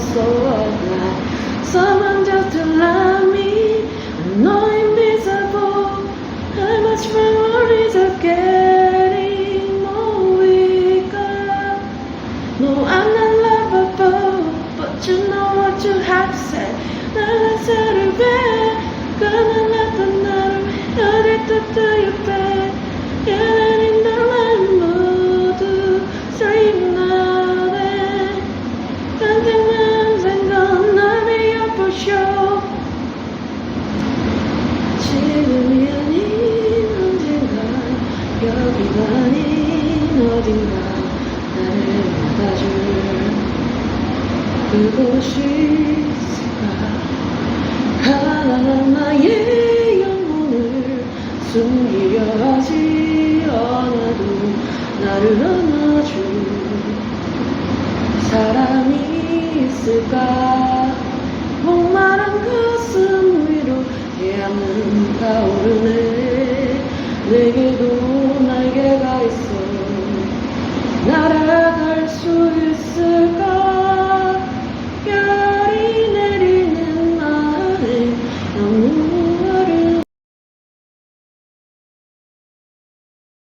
없어. Someone just to love me. I know invisible. How much my worries are getting more weaker. No, I'm not lovable, but you know what you have to say. 나는 살을 왜 끊어놨던 나를 어릴 때부터 옆에 연예인 너만 모두 슬림나네. 언젠간 생각 날 미워보쇼. 지금이 아닌 언젠가, 여기가 아닌 어딘가 나를 받아줄 그곳이 있을까. 가난한 나의 영혼을 숨기려 하지 않아도 나를 안아줄 사람이 있을까. 목마른 가슴 위로 태양은 타오르네. 내게도 날개가 있어. 날아갈 수 있을